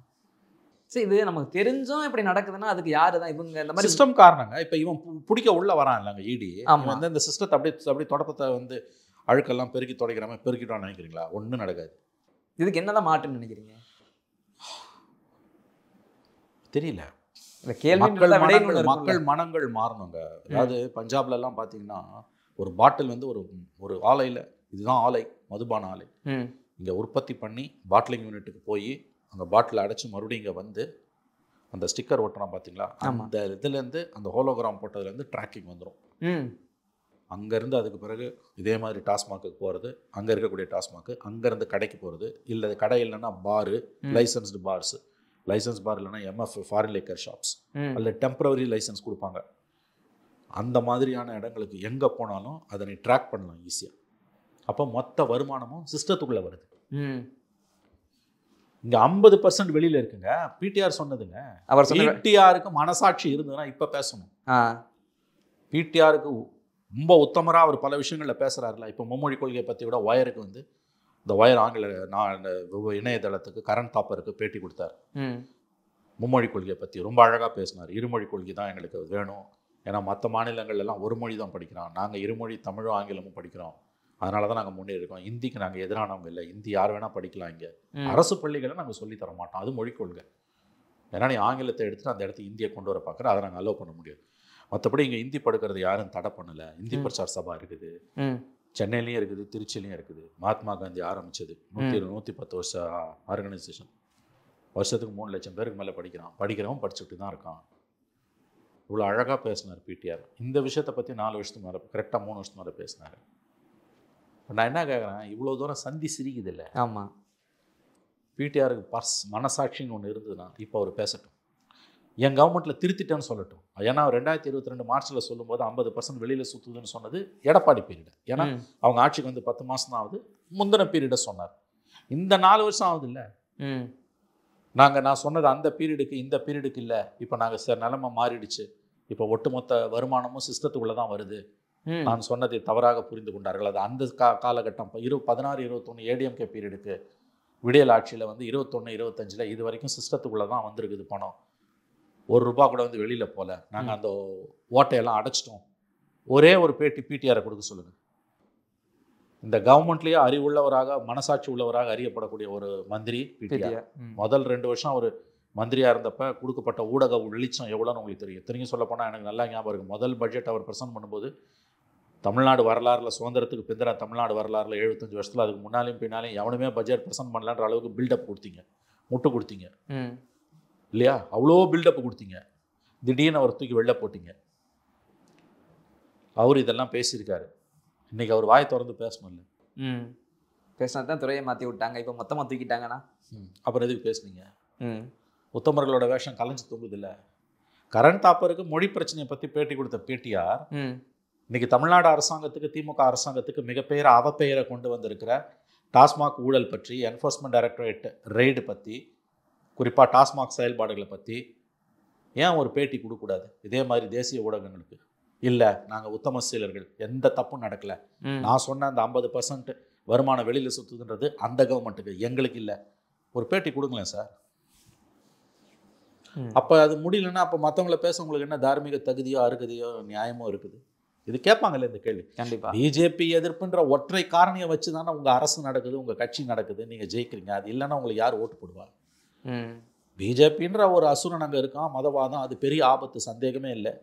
சரி, இது நமக்கு தெரிஞ்சும் இப்படி நடக்குதுன்னா அதுக்கு யாரு தான் இவங்க? இந்த மாதிரி சிஸ்டம் காரணங்க. இப்போ இவன் பிடிக்க உள்ள வரான் இல்லைங்க இடி. வந்து இந்த சிஸ்டத்தை அப்படியே தொடப்பத்தை வந்து அழுக்கெல்லாம் பெருக்கி துடைக்கிறாம பெருக்கிட்டான்னு நினைக்கிறீங்களா? ஒன்றும் நடக்காது. இதுக்கு என்னதான் மாட்டுன்னு நினைக்கிறீங்க? தெரியல. மக்கள் மனங்கள் மாறணுங்க. அதாவது பஞ்சாப்லலாம் பார்த்தீங்கன்னா ஒரு பாட்டில் வந்து ஒரு ஆலையில், இதுதான் ஆலை, மதுபான ஆலை, இங்கே உற்பத்தி பண்ணி பாட்டிலிங் யூனிட்டுக்கு போய் அங்கே பாட்டில் அடைச்சி மறுபடியும் இங்கே வந்து அந்த ஸ்டிக்கர் ஒட்டுறான் பார்த்தீங்களா, அந்த இதுலேருந்து அந்த ஹோலோகிராம் போட்டதுலேருந்து ட்ராக்கிங் வந்துடும். அங்கேருந்து அதுக்கு பிறகு இதே மாதிரி டாஸ்மாக்கு போகிறது, அங்கே இருக்கக்கூடிய டாஸ்மாக்கு, அங்கேருந்து கடைக்கு போகிறது, இல்லை கடை இல்லைன்னா பாரு, லைசன்ஸ்டு பார்ஸ், லைசன்ஸ் பார் இல்லைன்னா எம்எஃப் ஃபாரின் லிக்கர் ஷாப்ஸ், அல்லது டெம்பரவரி லைசன்ஸ் கொடுப்பாங்க. அந்த மாதிரியான இடங்களுக்கு எங்கே போனாலும் அதை நீ ட்ராக் பண்ணலாம் ஈஸியாக. அப்போ மொத்த வருமானமும் சிஸ்டத்துக்குள்ளே வருது. இங்கே 50% வெளியில் இருக்குங்க. பிடிஆர் சொன்னதுங்க. அவர் பிடிஆருக்கு மனசாட்சி இருந்ததுன்னா இப்போ பேசணும். பிடிஆருக்கு ரொம்ப உத்தமராக அவர் பல விஷயங்களில் பேசுகிறாருல. இப்போ மும்மொழி கொள்கையை பற்றி விட ஒயருக்கு வந்து இந்த ஒயர் ஆங்கில இணையதளத்துக்கு கரண் தாப்பருக்கு பேட்டி கொடுத்தார். மும்மொழி கொள்கையை பற்றி ரொம்ப அழகாக பேசினார். இருமொழி கொள்கை தான் எங்களுக்கு வேணும், ஏன்னா மற்ற மாநிலங்கள்லாம் ஒரு மொழி தான் படிக்கிறோம், நாங்கள் இருமொழி தமிழும் ஆங்கிலமும் படிக்கிறோம், அதனால தான் நாங்கள் முன்னேறி இருக்கோம். ஹிந்திக்கு நாங்கள் எதிரானவங்க இல்லை, ஹிந்தி யார் வேணால் படிக்கலாம். இங்கே அரசு பள்ளிகளை நாங்கள் சொல்லித்தர மாட்டோம், அது மொழிக் கொள்கை. ஏன்னா நீ ஆங்கிலத்தை எடுத்துகிட்டு அந்த இடத்துக்கு இந்தியை கொண்டு வர பார்க்குற, அதை நாங்கள் அலோவ் பண்ண முடியாது. மற்றபடி இங்கே ஹிந்தி படுக்கிறது யாரும் தடை பண்ணலை. ஹிந்தி பிரச்சார் சபா இருக்குது, சென்னையிலையும் இருக்குது, திருச்சியிலையும் இருக்குது. மகாத்மா காந்தி ஆரம்பித்தது 110 வருஷம் ஆர்கனைசேஷன். வருஷத்துக்கு 3 லட்சம் பேருக்கு மேலே படிக்கிறவன் படிச்சுட்டு தான் இருக்கான். இவ்வளோ அழகாக பேசினார் பிடிஆர். இந்த விஷயத்தை பற்றி 4 வருஷத்துக்கு மேலே, கரெக்டாக 3 வருஷத்துக்கு மேலே பேசினார். நான் என்ன கேட்குறேன், இவ்வளோ தூரம் சந்தி சிரிக்குது இல்லை? ஆமாம். பிடிஆருக்கு மனசாட்சின்னு ஒன்று இருந்ததுன்னா இப்போ அவர் பேசட்டும், என் கவர்மெண்ட்டில் திருத்திட்டேன்னு சொல்லட்டும். ஏன்னா 2022 மார்ச்சில் சொல்லும்போது 50% வெளியில் சுற்றுதுன்னு சொன்னது எடப்பாடி பீரியடு. ஏன்னா அவங்க ஆட்சிக்கு வந்து 10 மாதம் தான் ஆகுது. முந்தின பீரியடை சொன்னார். இந்த 4 வருஷம் ஆகுது இல்லை? நான் சொன்னது அந்த பீரியடுக்கு இந்த பீரியடுக்கு இல்லை. இப்போ நாங்கள் நிலைமை மாறிடுச்சு. இப்போ ஒட்டுமொத்த வருமானமும் சிஸ்டத்துக்குள்ளே தான் வருது. நான் சொன்னதை தவறாக புரிந்து கொண்டார்கள். அது அந்த காலகட்டம் 16, 21 ஏடிஎம்கே பீரியடுக்கு விடியல் ஆட்சியில் வந்து 21, 25 இது வரைக்கும் சிஸ்டத்துக்குள்ளே தான் வந்திருக்குது பணம். ₹1 கூட வந்து வெளியில் போகல. நாங்கள் அந்த ஓட்டையெல்லாம் அடைச்சிட்டோம். ஒரே ஒரு பேட்டி பிடிஆரை கொடுக்க சொல்லுங்கள். இந்த கவர்மெண்ட்லேயே அறிவுள்ளவராக மனசாட்சி உள்ளவராக அறியப்படக்கூடிய ஒரு மந்திரி பிடிஆர். முதல் 2 வருஷம் அவர் மந்திரியாக இருந்தப்போ கொடுக்கப்பட்ட ஊடக வெளிச்சம் எவ்வளோன்னு உங்களுக்கு தெரியும். திரும்பி சொல்ல போனால் எனக்கு நல்லா ஞாபகம் இருக்குது. முதல் பட்ஜெட் அவர் ப்ரெசென்ட் பண்ணும்போது தமிழ்நாடு வரலாறில், சுதந்திரத்துக்கு பிந்தின தமிழ்நாடு வரலாறில் 75 வருஷத்தில் அதுக்கு முன்னாலையும் பின்னாலையும் எவனுமே பட்ஜெட் ப்ரெசென்ட் பண்ணலான்ற அளவுக்கு பில்டப் கொடுத்தீங்க, முட்டு கொடுத்தீங்க இல்லையா? அவ்வளோ பில்டப் கொடுத்தீங்க. திடீர்னு அவர் தூக்கி வெளில போட்டீங்க. அவர் இதெல்லாம் பேசியிருக்காரு. இன்றைக்கி அவர் வாய் திறந்து பேசணும் இல்லை? பேசினா தான் துறையை மாற்றி விட்டாங்க, இப்போ மொத்தமாக தூக்கிட்டாங்கண்ணா. அப்புறம் எதுக்கு பேசுனீங்க? உத்தமர்களோட வேஷம் கலைஞ்சு தொங்குது இல்லை? கரண் தாப்பருக்கு மொழி பிரச்சனையை பற்றி பேட்டி கொடுத்த பிடிஆர் இன்னைக்கு தமிழ்நாடு அரசாங்கத்துக்கு, திமுக அரசாங்கத்துக்கு மிகப்பெரிய அவப்பெயரை கொண்டு வந்திருக்கிற டாஸ்மாக் ஊழல் பற்றி, என்ஃபோர்ஸ்மெண்ட் டைரக்டரேட் ரெய்டு பற்றி, குறிப்பாக டாஸ்மாக் செயல்பாடுகளை பற்றி ஏன் ஒரு பேட்டி கொடுக்கக்கூடாது இதே மாதிரி தேசிய ஊடகங்களுக்கு? இல்லை, நாங்கள் உத்தம சீலர்கள், எந்த தப்பும் நடக்கலை, நான் சொன்ன அந்த 50% வருமானம் வெளியில் சுற்றுதுன்றது அந்த கவர்மெண்ட்டுக்கு, எங்களுக்கு இல்லை, ஒரு பேட்டி கொடுங்களேன் சார். அப்போ அது முடியலன்னா அப்போ மற்றவங்கள பேச உங்களுக்கு என்ன தார்மீக தகுதியோ அருகதையோ நியாயமோ இருக்குது? இது கேட்பாங்கல்ல இந்த கேள்வி. கண்டிப்பாக பிஜேபி எதிர்ப்புன்ற ஒற்றை காரணியை வச்சு தானே உங்கள் அரசு நடக்குது, உங்கள் கட்சி நடக்குது, நீங்கள் ஜெயிக்கிறீங்க. அது இல்லைன்னா உங்களுக்கு யார் ஓட்டு போடுவா? பிஜேபின்ற ஒரு அசுரன் அங்கே இருக்கான், மதவாதம், அது பெரிய ஆபத்து, சந்தேகமே இல்லை.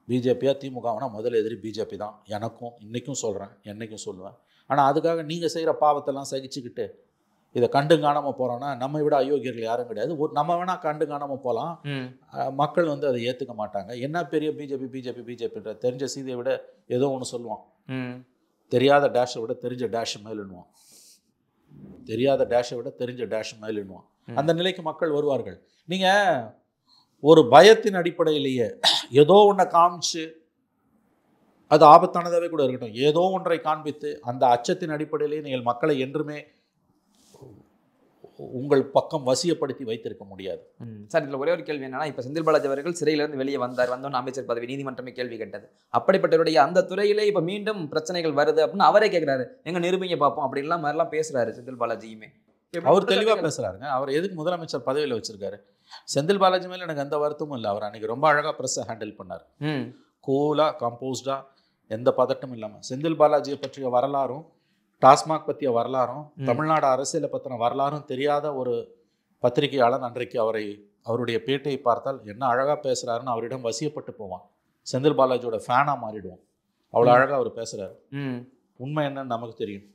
பிஜேபியா திமுகனா முதல் எதிரி பிஜேபி தான். எனக்கும் இன்றைக்கும் சொல்கிறேன், என்றைக்கும் சொல்லுவேன். ஆனால் அதுக்காக நீங்கள் செய்கிற பாவத்தெல்லாம் சகிச்சுக்கிட்டு இதை கண்டு காணாமல் போகிறோன்னா நம்ம விட அயோக்கியர்கள் யாரும் கிடையாது. நம்ம வேணால் கண்டு காணாமல் போகலாம், மக்கள் வந்து அதை ஏற்றுக்க மாட்டாங்க. என்ன பெரிய பிஜேபி பிஜேபி பிஜேபின்ற தெரிஞ்ச சீதையை விட ஏதோ ஒன்று சொல்லுவான், தெரியாத டேஷை விட தெரிஞ்ச டேஷ் மேலுன்னுவான், தெரியாத டேஷை விட தெரிஞ்ச டேஷ் மேலுன்னுவான். அந்த நிலைக்கு மக்கள் வருவார்கள். நீங்கள் ஒரு பயத்தின் அடிப்படையிலேயே ஏதோ ஒன்றை காமிச்சு, அது ஆபத்தானதாகவே கூட இருக்கட்டும், ஏதோ ஒன்றை காண்பித்து அந்த அச்சத்தின் அடிப்படையிலேயே நீங்கள் மக்களை என்றுமே உங்கள் பக்கம் வசியப்படுத்தி வைத்திருக்க முடியாது. சார், இதில் ஒரே ஒரு கேள்வி என்னன்னா, இப்போ செந்தில் பாலாஜி அவர்கள் சிறையிலிருந்து வெளியே வந்தோன்னு அமைச்சர் பதவி, நீதிமன்றமே கேள்வி கேட்டது. அப்படிப்பட்டவருடைய அந்த துறையிலே இப்போ மீண்டும் பிரச்சனைகள் வருது அப்படின்னு அவரே கேட்குறாரு. எங்க நிரூபிங்க பார்ப்போம் அப்படின்லாம் மாதிரிலாம் பேசுறாரு செந்தில் பாலாஜியுமே. அவர் தெளிவாக பேசுறாருங்க. அவர் எதுக்கு முதலமைச்சர் பதவியில் வச்சிருக்காரு? செந்தில் பாலாஜி மேலே எனக்கு எந்த வருத்தமும் இல்லை. அவர் அன்னைக்கு ரொம்ப அழகாக ப்ரெஸ்ஸை ஹேண்டில் பண்ணார், கூலாக கம்போஸ்டாக, எந்த பதட்டமும் இல்லாமல். செந்தில் பாலாஜியை பற்றிய வரலாறும், டாஸ்மாக் பற்றிய வரலாறும், தமிழ்நாடு அரசியலை பற்றின வரலாறும் தெரியாத ஒரு பத்திரிகையாளன் அன்றைக்கு அவருடைய பேட்டியை பார்த்தால் என்ன அழகாக பேசுகிறாருன்னு அவரிடம் வசியப்பட்டு போவான். செந்தில் பாலாஜியோட ஃபேனாக மாறிடுவோம். அவ்வளோ அழகாக அவர் பேசுகிறாரு. உண்மை என்னன்னு நமக்கு தெரியும்,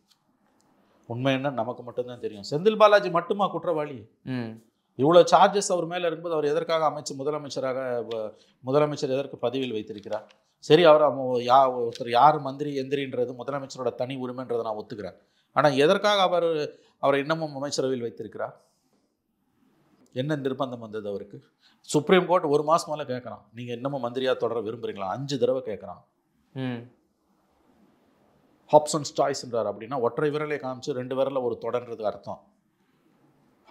உண்மை என்னன்னு நமக்கு மட்டும்தான் தெரியும். செந்தில் பாலாஜி மட்டுமா குற்றவாளி? இவ்வளோ சார்ஜஸ் அவர் மேலே இருக்கும்போது அவர் எதற்காக முதலமைச்சர் எதற்கு பதவியில் வைத்திருக்கிறார்? சரி, அவர் ஒருத்தர் யார் மந்திரி எந்திரின்றது முதலமைச்சரோட தனி உரிமைன்றதை நான் ஒத்துக்கிறேன். ஆனால் எதற்காக அவரை இன்னமும் அமைச்சரவையில் வைத்திருக்கிறார்? என்ன நிர்பந்தம் வந்தது அவருக்கு? சுப்ரீம் கோர்ட் 1 மாதம் மேலே கேட்குறான், நீங்கள் இன்னமும் மந்திரியாக தொடர விரும்புகிறீங்களா? 5 தடவை கேட்குறான். ஹாப்சன்ஸ் சாய்ஸ்ன்றார். அப்படின்னா ஒற்றை விரலை காமிச்சு 2 விரலில் ஒரு தொடர்ன்றதுக்கு அர்த்தம்.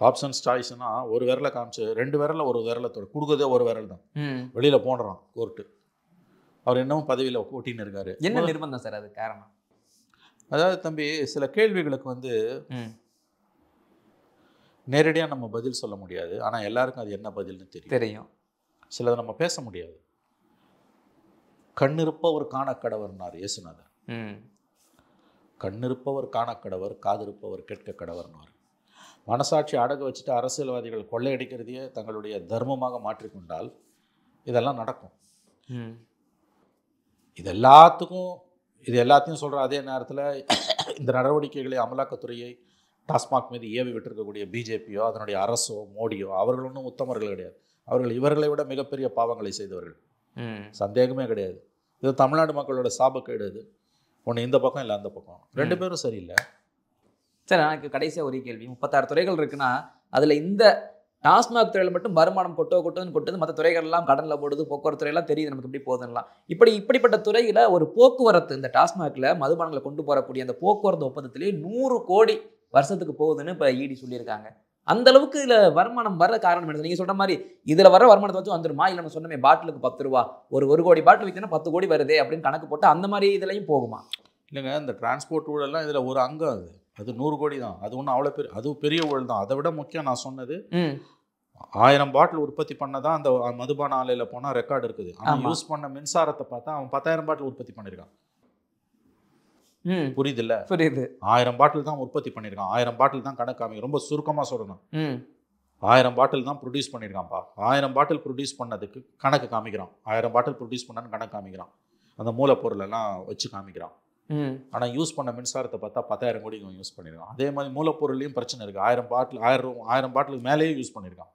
ஹாப்சன்ஸ் சாய்ஸ்னா ஒரு விரலை காமிச்சு 2 விரலில் ஒரு விரலை கொடுக்குறதே ஒரு விரல் தான். வெளியில் போடுறான் கோர்ட்டு. அவர் இன்னமும் பதவியில் ஓட்டின்னு இருக்காரு. என்ன நிர்பந்தம் சார் அது காரணம்? அதாவது தம்பி, சில கேள்விகளுக்கு நேரடியாக நம்ம பதில் சொல்ல முடியாது. ஆனால் எல்லாருக்கும் அது என்ன பதில்னு தெரியும். சிலதை நம்ம பேச முடியாது. கண்ணிருப்பவர் காணக்கடவர்னார் இயேசுநாதர். கண்ணிருப்பவர் காணக்கடவர், காதிருப்பவர் கேட்க கடவர்னார். மனசாட்சி அடகு வச்சுட்டு அரசியல்வாதிகள் கொள்ளையடிக்கிறதையே தங்களுடைய தர்மமாக மாற்றிக்கொண்டால் இதெல்லாம் நடக்கும். இது எல்லாத்தையும் சொல்கிற அதே நேரத்தில் இந்த நடவடிக்கைகளை அமலாக்கத்துறையை டாஸ்மாக் மீது ஏவி விட்டிருக்கக்கூடிய பிஜேபியோ அதனுடைய அரசோ மோடியோ அவர்கள் ஒன்றும் உத்தமர்கள் கிடையாது. இவர்களை விட மிகப்பெரிய பாவங்களை செய்தவர்கள், சந்தேகமே கிடையாது. இது தமிழ்நாடு மக்களோட சாபக்கேடு. இது ஒன்று இந்த பக்கம் இல்லை அந்த பக்கம், 2 பேரும் சரியில்லை. சார், எனக்கு கடைசியாக ஒரு கேள்வி. 36 துறைகள் இருக்குன்னா அதில் இந்த டாஸ்மாக் துறையில் மட்டும் வருமானம் கொட்டுது, மற்ற துறைகள்லாம் கடனில் போடுது, போக்குவரத்து துறையெல்லாம் தெரியுது நமக்கு எப்படி போகுதுன்னெலாம். இப்படிப்பட்ட துறையில் ஒரு போக்குவரத்து, இந்த டாஸ்மாகில் மதுபானங்களை கொண்டு போகக்கூடிய அந்த போக்குவரத்து ஒப்பந்தத்திலே 100 கோடி வருஷத்துக்கு போகுதுன்னு இப்போ இடி சொல்லியிருக்காங்க. அந்த அளவுக்கு இதில் வருமானம் வர காரணம் என்ன? நீங்கள் சொல்கிற மாதிரி இதில் வர வருமானத்தை வச்சு வந்துருமா? இல்லை நம்ம சொன்னமே பாட்டிலுக்கு 10 ரூபா, ஒரு கோடி பாட்டில் விற்றா 10 கோடி வருதே அப்படின்னு கணக்கு போட்டு அந்த மாதிரி இதுலையும் போகுமா? இல்லைங்க, இந்த டிரான்ஸ்போர்ட் ஊழல்லாம் இதில் ஒரு அங்கம். அது 100 கோடி தான். அது ஒன்றும் அவ்வளோ அது பெரிய ஊழல் தான். அதை விட முக்கியம் நான் சொன்னது 1000 பாட்டில் உற்பத்தி பண்ணதான் அந்த மதுபான ஆலையில் போனால் ரெக்கார்டு இருக்குது. ஆனால் யூஸ் பண்ண மின்சாரத்தை பார்த்தா அவன் 10,000 பாட்டில் உற்பத்தி பண்ணியிருக்கான். புரியுது? 1000 பாட்டில் தான் உற்பத்தி பண்ணியிருக்கான். 1000 பாட்டில் தான் கணக்கு காமிக்கும். ரொம்ப சுருக்கமாக சொல்லணும், 1000 பாட்டில் தான் ப்ரொடியூஸ் பண்ணியிருக்கான்ப்பா. 1000 பாட்டில் ப்ரொடியூஸ் பண்ணதுக்கு கணக்கு காமிக்கிறான். 1000 பாட்டில் ப்ரொடியூஸ் பண்ணான்னு கணக்கு காமிக்கிறான். அந்த மூலப்பொருளெல்லாம் வச்சு காமிக்கிறான். ஆனால் யூஸ் பண்ண மின்சாரத்தை பார்த்தா 10,000 கோடிக்கு யூஸ் பண்ணியிருக்கான். அதே மாதிரி மூலப்பொருளையும் பிரச்சனை இருக்குது. 1000 பாட்டிலுக்கு மேலேயே யூஸ் பண்ணியிருக்கான்.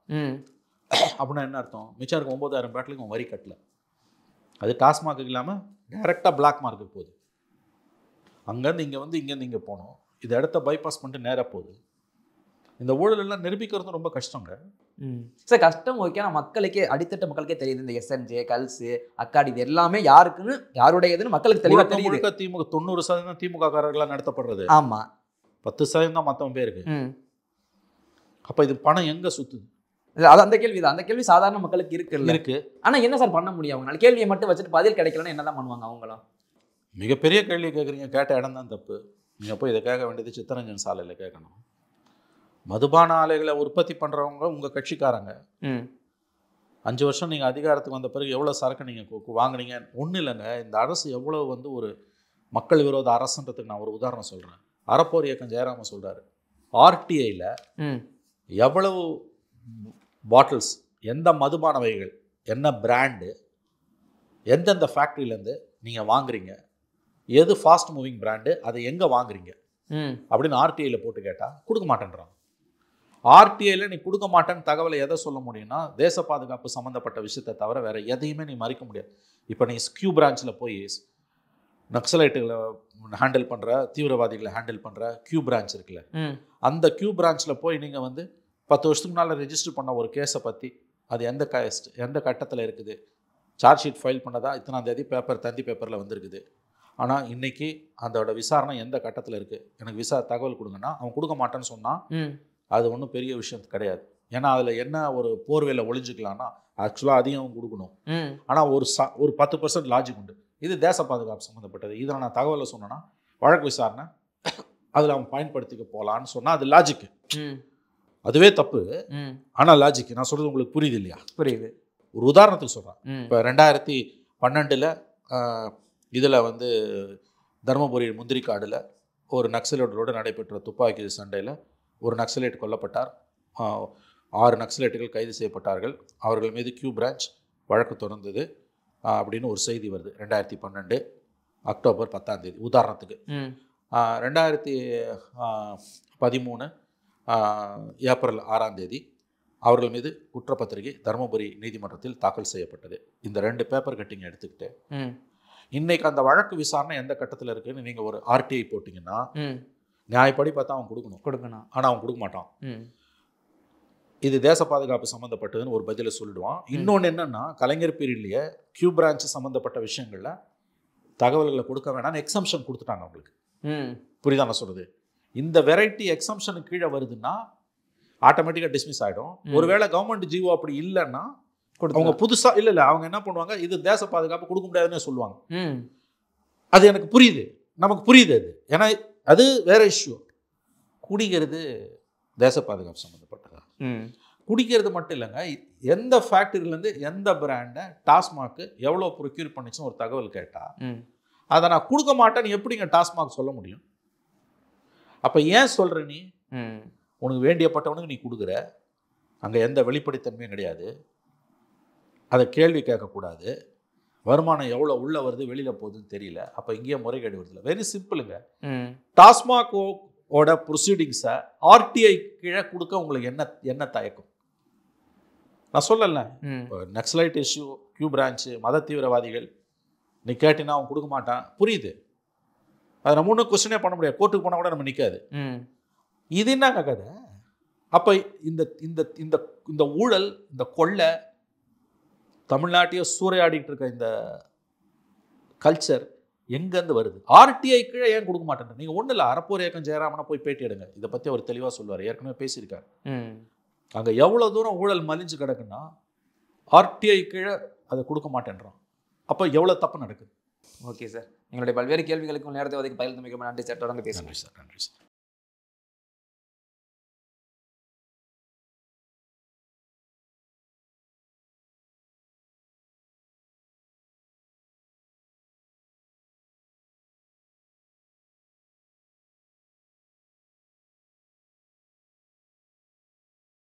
அப்படின்னா என்ன அர்த்தம்? மிச்சம் இருக்க 9000 பாட்டிலுக்கு வரி கட்டல. அது டாஸ்மாக் இல்லாமல் டைரெக்டாக பிளாக் மார்க்கெட் போகுது. அங்கேருந்து இங்கேருந்து இங்கே போகணும். இதை இடத்த பைபாஸ் பண்ணிட்டு நேராக போகுது. இந்த ஊழலெல்லாம் நிரூபிக்கிறது ரொம்ப கஷ்டங்க. சார், கஷ்டம் ஓகே. ஆனால் மக்களுக்கே, அடித்தட்ட மக்களுக்கே தெரியுது இந்த எஸ்என்ஜே, கல்ஸு, அக்காடி இது எல்லாமே யாருக்குன்னு, யாருடையதுன்னு மக்களுக்கு தெளிவாக தெரியுது. 90% திமுக காரர்களாக நடத்தப்படுறது. ஆமாம், 10% தான் மற்றவன் பேருக்கு. அப்போ இது பணம் எங்கே சுற்றுது? அது அந்த கேள்வி தான். அந்த கேள்வி சாதாரண மக்களுக்கு இருக்கு. ஆனால் என்ன சார் பண்ண முடியும்? அவங்களால கேள்வியை மட்டும் வச்சுட்டு பதில் கிடைக்கலன்னு என்ன தான் பண்ணுவாங்க அவங்களும்? மிகப்பெரிய கேள்வி கேட்குறீங்க. கேட்ட இடம் தான் தப்பு. நீங்கள் போய் இதை கேட்க வேண்டியது சித்தரஞ்சன் சாலையில் கேட்கணும். மதுபான ஆலைகளை உற்பத்தி பண்ணுறவங்க உங்கள் கட்சிக்காரங்க. 5 வருஷம் நீங்கள் அதிகாரத்துக்கு வந்த பிறகு எவ்வளோ சரக்கு நீங்கள் வாங்கினீங்க? ஒன்றும் இல்லைங்க. இந்த அரசு எவ்வளோ ஒரு மக்கள் விரோத அரசுன்றதுக்கு நான் ஒரு உதாரணம் சொல்கிறேன். அறப்போர் இயக்கம் ஜெயராம சொல்கிறாரு, ஆர்டிஐயில் எவ்வளவு பாட்டில்ஸ், எந்த மதுபான வகைகள், என்ன பிராண்டு, எந்தெந்த ஃபேக்ட்ரியிலேருந்து நீங்கள் வாங்குறீங்க, எது ஃபாஸ்ட் மூவிங் பிராண்டு, அதை எங்கே வாங்குறீங்க அப்படின்னு ஆர்டிஐயில் போட்டு கேட்டால் கொடுக்க மாட்டேன்றான். ஆர்டிஐயில் நீ கொடுக்க மாட்டேன்னு தகவலை எதை சொல்ல முடியும்னா, தேச பாதுகாப்பு சம்மந்தப்பட்ட விஷயத்தை தவிர வேறு எதையுமே நீ மறைக்க முடியாது. இப்போ நீ கியூ பிரான்ச்சில் போய் நக்சலைட்டுகளை ஹேண்டில் பண்ணுற, தீவிரவாதிகளை ஹேண்டில் பண்ணுற கியூ பிரான்ச் இருக்குல்ல, அந்த கியூ பிரான்ச்சில் போய் நீங்கள் 10 வருஷத்துக்கு முன்னால் ரெஜிஸ்டர் பண்ண ஒரு கேஸை பற்றி அது எந்த கட்டத்தில் இருக்குது, சார்ஜ் ஷீட் ஃபைல் பண்ணதா, இத்தனாம் தேதி தந்தி பேப்பரில் வந்திருக்குது. ஆனால் இன்றைக்கி அதோட விசாரணை எந்த கட்டத்தில் இருக்குது, எனக்கு தகவல் கொடுங்கன்னா அவன் கொடுக்க மாட்டேன்னு சொன்னால் அது ஒன்றும் பெரிய விஷயம் கிடையாது. ஏன்னா அதில் என்ன ஒரு போர்வையில் ஒளிஞ்சிக்கலாம்னா ஆக்சுவலாக அதையும் கொடுக்கணும். ஆனால் ஒரு 10% லாஜிக் உண்டு. இது தேச பாதுகாப்பு சம்மந்தப்பட்டது. இதில் நான் தகவலை சொன்னேன்னா வழக்கு விசாரணை அதில் அவன் பயன்படுத்திக்க போகலான்னு சொன்னால் அது லாஜிக்கு. அதுவே தப்பு. ஆனால் லாஜிக்கு நான் சொல்கிறது உங்களுக்கு புரியுது இல்லையா? புரியுது. ஒரு உதாரணத்துக்கு சொல்கிறேன். இப்போ 2012 இதில் தருமபுரி முந்திரிக்காடில் ஒரு நக்சலைட்டோடு நடைபெற்ற துப்பாக்கி சண்டையில் ஒரு நக்சலைட் கொல்லப்பட்டார். 6 நக்சலைட்டுகள் கைது செய்யப்பட்டார்கள். அவர்கள் மீது கியூ பிரான்ச் வழக்கு தொடர்ந்தது அப்படின்னு ஒரு செய்தி வருது. 2012 அக்டோபர் 10ஆம் தேதி உதாரணத்துக்கு. 2013 ஏப்ரல் 6ஆம் தேதி அவர்கள் மீது குற்றப்பத்திரிகை தருமபுரி நீதிமன்றத்தில் தாக்கல் செய்யப்பட்டது. இந்த 2 பேப்பர் கட்டிங் எடுத்துக்கிட்டு இன்னைக்கு அந்த வழக்கு விசாரணை எந்த கட்டத்தில் இருக்குன்னு நீங்கள் ஒரு RTI போட்டிங்கன்னா நியாயப்படி பார்த்தா அவன் கொடுக்கணும். ஆனால் அவன் கொடுக்க மாட்டான். இது தேச பாதுகாப்பு சம்மந்தப்பட்டதுன்னு ஒரு பதிலை சொல்லிடுவான். இன்னொன்று என்னன்னா, கலைஞர் பீரியட்லேயே கியூ பிரான்ச் சம்மந்தப்பட்ட விஷயங்களில் தகவல்களை கொடுக்க வேணாம்னு எக்ஸம்ஷன் கொடுத்துட்டாங்க அவங்களுக்கு. புரியுதா நான் சொல்கிறது? இந்த வெரைட்டி எக்ஸம்ஷனுக்கு கீழே வருதுன்னா ஆட்டோமேட்டிக்காக டிஸ்மிஸ் ஆகிடும். ஒருவேளை கவர்மெண்ட் ஜிஓ அப்படி இல்லைன்னா அவங்க புதுசாக இல்லை அவங்க என்ன பண்ணுவாங்க, இது தேச பாதுகாப்பு கொடுக்க முடியாதுன்னு சொல்லுவாங்க. அது எனக்கு புரியுது, நமக்கு புரியுது. அது ஏன்னா அது வேற இஷ்யூ. குடிக்கிறது தேச பாதுகாப்பு சம்மந்தப்பட்டதா? குடிக்கிறது மட்டும் இல்லைங்க, எந்த ஃபேக்டரியிலேருந்து எந்த பிராண்டை டாஸ்மாக் எவ்வளோ ப்ரொக்யூர் பண்ணிச்சுன்னு ஒரு தகவல் கேட்டால் அதை நான் கொடுக்க மாட்டேன்னு எப்படிங்க டாஸ்மாக் சொல்ல முடியும்? அப்போ ஏன் சொல்கிற நீ உனக்கு வேண்டியப்பட்டவனுக்கு நீ கொடுக்குற, அங்கே எந்த வெளிப்படைத்தன்மையும் கிடையாது, அதை கேள்வி கேட்கக்கூடாது, வருமானம் எவ்வளோ உள்ளே வருது வெளியில் போகுதுன்னு தெரியல, அப்போ இங்கேயே முறைகேடு வருதுல்ல. வெரி சிம்பிளுங்க. டாஸ்மாகோட ப்ரொசீடிங்ஸை RTI கீழே கொடுக்க உங்களுக்கு என்ன தயக்கம்? நான் சொல்லலை, நக்சலைட் இஷ்யூ, கியூ பிரான்ச்சு, மத தீவிரவாதிகள், நீ கேட்டினா அவன் கொடுக்க மாட்டான், புரியுது. அதை நம்ம ஒன்றும் கொஸ்டினே பண்ண முடியாது, கோர்ட்டுக்கு போனால் கூட நம்ம நிற்காது. இது என்னங்க கதை? அப்போ இந்த இந்த இந்த இந்த ஊழல், இந்த கொள்ளை, தமிழ்நாட்டையே சூறையாடிட்டு இருக்க இந்த கல்ச்சர் எங்கேருந்து வருது? RTI கீழே ஏன் கொடுக்க மாட்டேன்? நீங்கள் ஒன்றும் இல்லை, அறப்போர் இயக்கம் ஜெயராமனை போய் பேட்டி எடுங்க, இதை பற்றி அவர் தெளிவாக சொல்லுவார். ஏற்கனவே பேசியிருக்காரு. அங்கே எவ்வளோ தூரம் ஊழல் மலிஞ்சு கிடக்குன்னா RTI கீழே அதை கொடுக்க மாட்டேன்றான். அப்போ எவ்வளோ தப்பு நடக்குது? ஓகே சார், எங்களுடைய பல்வேறு கேள்விகளுக்கும் நேரத்தை ஒதுக்கி பகிர்ந்து மிக நன்றி சார். தொடர்ந்து பேசுகிறேன். நன்றி சார்.